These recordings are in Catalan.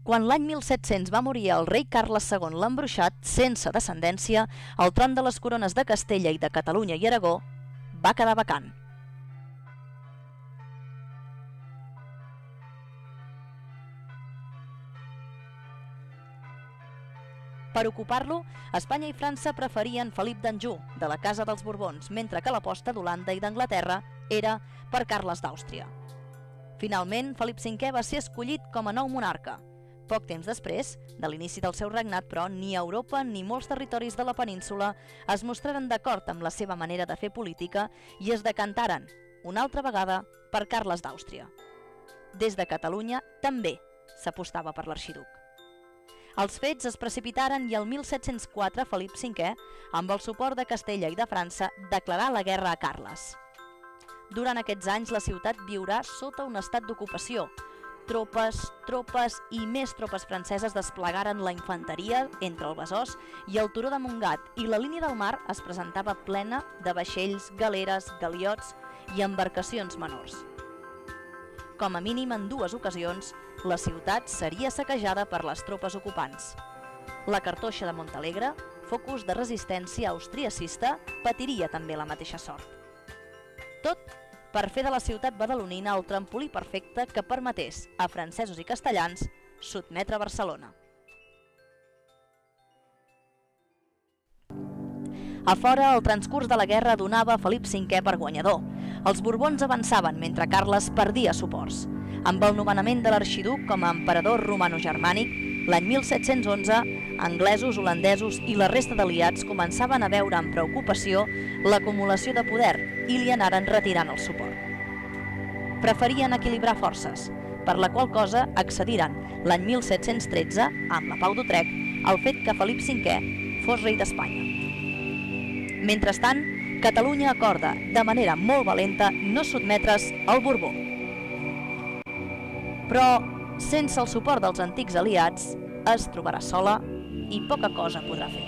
Quan l'any 1700 va morir el rei Carles II l'Embruixat, sense descendència, el tron de les corones de Castella i de Catalunya i Aragó va quedar vacant. Per ocupar-lo, Espanya i França preferien Felip d'Anjou, de la Casa dels Borbons, mentre que l'aposta d'Holanda i d'Anglaterra era per Carles d'Àustria. Finalment, Felip V va ser escollit com a nou monarca. Poc temps després, de l'inici del seu regnat, però, ni Europa ni molts territoris de la península es mostraren d'acord amb la seva manera de fer política i es decantaren, una altra vegada, per Carles d'Àustria. Des de Catalunya també s'apostava per l'arxiduc. Els fets es precipitaren i el 1704 Felip V, amb el suport de Castella i de França, declarà la guerra a Carles. Durant aquests anys la ciutat viurà sota un estat d'ocupació. Tropes i més tropes franceses desplegaren la infanteria entre el Besòs i el turó de Montgat i la línia del mar es presentava plena de vaixells, galeres, galiots i embarcacions menors. Com a mínim en 2 ocasions, la ciutat seria saquejada per les tropes ocupants. La Cartoixa de Montalegre, focus de resistència austriacista, patiria també la mateixa sort. Tot per fer de la ciutat badalonina el trampolí perfecte que permetés a francesos i castellans sotmetre Barcelona. A fora, el transcurs de la guerra donava Felip V per guanyador. Els Borbons avançaven mentre Carles perdia suports. Amb el nomenament de l'arxiduc com a emperador romano-germànic, l'any 1711, anglesos, holandesos i la resta d'aliats començaven a veure amb preocupació l'acumulació de poder i li anaren retirant el suport. Preferien equilibrar forces, per la qual cosa accediren l'any 1713, amb la Pau d'Utrecht, al fet que Felip V fos rei d'Espanya. Mentrestant, Catalunya acorda, de manera molt valenta, no sotmetre's al Borbó. Però, sense el suport dels antics aliats, es trobarà sola i poca cosa podrà fer.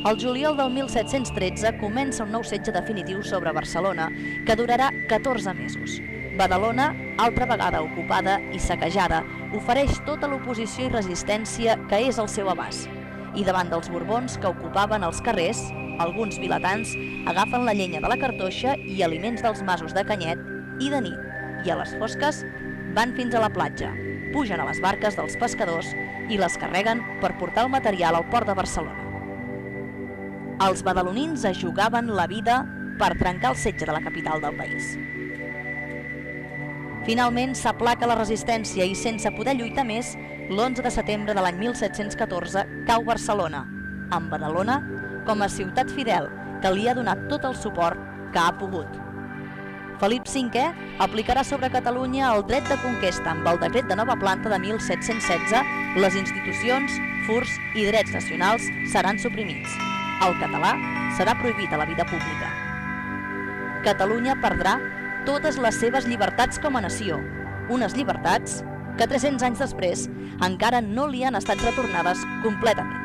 El juliol del 1713 comença un nou setge definitiu sobre Barcelona que durarà 14 mesos. Badalona, altra vegada ocupada i saquejada, ofereix tota l'oposició i resistència que és al seu abast. I davant dels Borbons que ocupaven els carrers, alguns vilatans agafen la llenya de la Cartoixa i aliments dels masos de Canyet i de nit, i a les fosques van fins a la platja, pugen a les barques dels pescadors i les carreguen per portar el material al port de Barcelona. Els badalonins es jugaven la vida per trencar el setge de la capital del país. Finalment s'aplaca la resistència i, sense poder lluitar més, l'11 de setembre de l'any 1714 cau Barcelona, amb Badalona com a ciutat fidel que li ha donat tot el suport que ha pogut. Felip V aplicarà sobre Catalunya el dret de conquesta amb el decret de nova planta de 1716, les institucions, furs i drets nacionals seran suprimits. El català serà prohibit a la vida pública. Catalunya perdrà totes les seves llibertats com a nació, unes llibertats que 300 anys després encara no li han estat retornades completament.